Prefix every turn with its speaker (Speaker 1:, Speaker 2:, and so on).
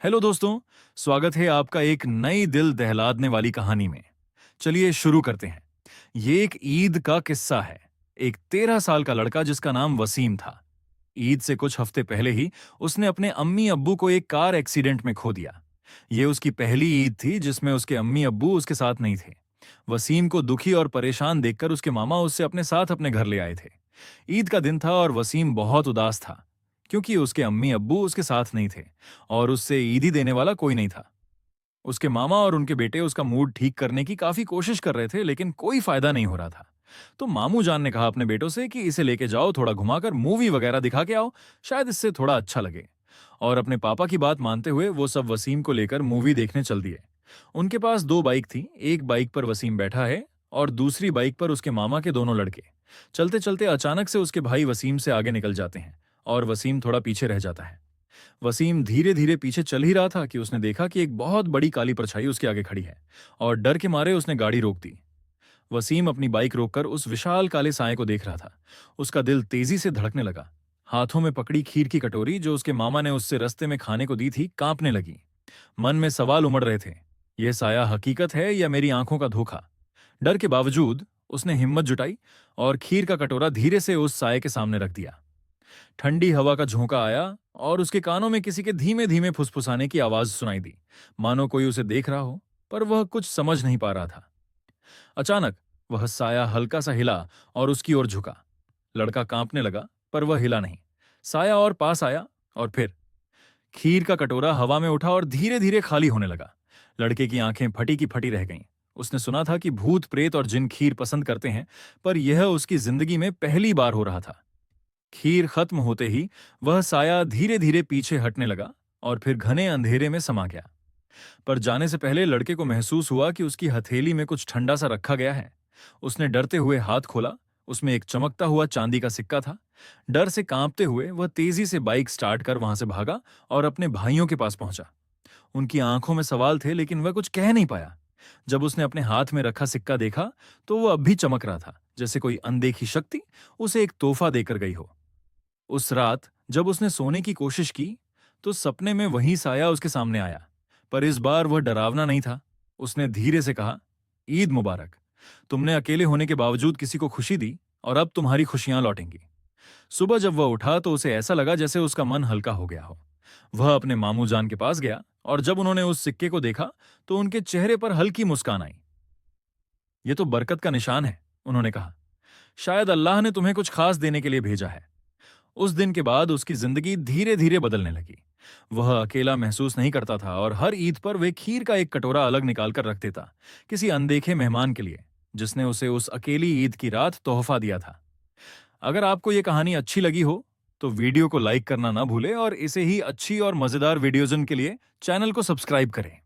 Speaker 1: Hello दोस्तों। स्वागत है आपका एक नई दिल दहलादने वाली कहानी में। चलिए शुरू करते हैं। ये एक ईद का किस्सा है। एक 13 साल का लड़का जिसका नाम वसीम था। ईद से कुछ हफ्ते पहले ही उसने अपने अम्मी अब्बू को एक कार एक्सीडेंट में खो दिया। ये उसकी पहली ईद थी जिसमें उसके अम्मी अब्बू उसके साथ नहीं थे। वसीम को दुखी और परेशान देखकर उसके मामा उससे अपने साथ अपने घर ले आए थे। ईद का दिन था और वसीम बहुत उदास था, क्योंकि उसके अम्मी अब्बू उसके साथ नहीं थे और उससे ईदी देने वाला कोई नहीं था। उसके मामा और उनके बेटे उसका मूड ठीक करने की काफी कोशिश कर रहे थे, लेकिन कोई फायदा नहीं हो रहा था। तो मामू जान ने कहा अपने बेटों से कि इसे लेके जाओ, थोड़ा घुमाकर मूवी वगैरह दिखा के आओ, शायद इससे थोड़ा अच्छा लगे। और अपने पापा की बात मानते हुए वो सब वसीम को लेकर मूवी देखने चल दिए। उनके पास दो बाइक थी, एक बाइक पर वसीम बैठा है और दूसरी बाइक पर उसके मामा के दोनों लड़के। चलते चलते अचानक से उसके भाई वसीम से आगे निकल जाते हैं और वसीम थोड़ा पीछे रह जाता है। वसीम धीरे धीरे पीछे चल ही रहा था कि उसने देखा कि एक बहुत बड़ी काली परछाई उसके आगे खड़ी है और डर के मारे उसने गाड़ी रोक दी। वसीम अपनी बाइक रोककर उस विशाल काले साए को देख रहा था। उसका दिल तेजी से धड़कने लगा। हाथों में पकड़ी खीर की कटोरी जो उसके मामा ने उससे रास्ते में खाने को दी थी कांपने लगी। मन में सवाल उमड़ रहे थे, यह साया हकीकत है या मेरी आंखों का धोखा। डर के बावजूद उसने हिम्मत जुटाई और खीर का कटोरा धीरे से उस साए के सामने रख दिया। ठंडी हवा का झोंका आया और उसके कानों में किसी के धीमे धीमे फुसफुसाने की आवाज सुनाई दी, मानो कोई उसे देख रहा हो, पर वह कुछ समझ नहीं पा रहा था। अचानक वह साया हल्का सा हिला और उसकी ओर झुका। लड़का कांपने लगा, पर वह हिला नहीं। साया और पास आया और फिर खीर का कटोरा हवा में उठा और धीरे धीरे खाली होने लगा। लड़के की आंखें फटी की फटी रह गईं। उसने सुना था कि भूत प्रेत और जिन खीर पसंद करते हैं, पर यह उसकी जिंदगी में पहली बार हो रहा था। खीर खत्म होते ही वह साया धीरे धीरे पीछे हटने लगा और फिर घने अंधेरे में समा गया। पर जाने से पहले लड़के को महसूस हुआ कि उसकी हथेली में कुछ ठंडा सा रखा गया है। उसने डरते हुए हाथ खोला। उसमें एक चमकता हुआ चांदी का सिक्का था। डर से कांपते हुए वह तेजी से बाइक स्टार्ट कर वहां से भागा और अपने भाइयों के पास पहुंचा। उनकी आंखों में सवाल थे, लेकिन वह कुछ कह नहीं पाया। जब उसने अपने हाथ में रखा सिक्का देखा तो वह अब भी चमक रहा था, जैसे कोई अनदेखी शक्ति उसे एक तोहफा देकर गई हो। उस रात जब उसने सोने की कोशिश की तो सपने में वही साया उसके सामने आया, पर इस बार वह डरावना नहीं था। उसने धीरे से कहा, ईद मुबारक। तुमने अकेले होने के बावजूद किसी को खुशी दी और अब तुम्हारी खुशियां लौटेंगी। सुबह जब वह उठा तो उसे ऐसा लगा जैसे उसका मन हल्का हो गया हो। वह अपने मामू जान के पास गया और जब उन्होंने उस सिक्के को देखा तो उनके चेहरे पर हल्की मुस्कान आई। यह तो बरकत का निशान है, उन्होंने कहा। शायद अल्लाह ने तुम्हें कुछ खास देने के लिए भेजा है। उस दिन के बाद उसकी जिंदगी धीरे धीरे बदलने लगी। वह अकेला महसूस नहीं करता था और हर ईद पर वे खीर का एक कटोरा अलग निकाल कर रख देता, किसी अनदेखे मेहमान के लिए जिसने उसे उस अकेली ईद की रात तोहफा दिया था। अगर आपको ये कहानी अच्छी लगी हो तो वीडियो को लाइक करना ना भूलें और इसे ही अच्छी और मजेदार वीडियोज़ के लिए चैनल को सब्सक्राइब करें।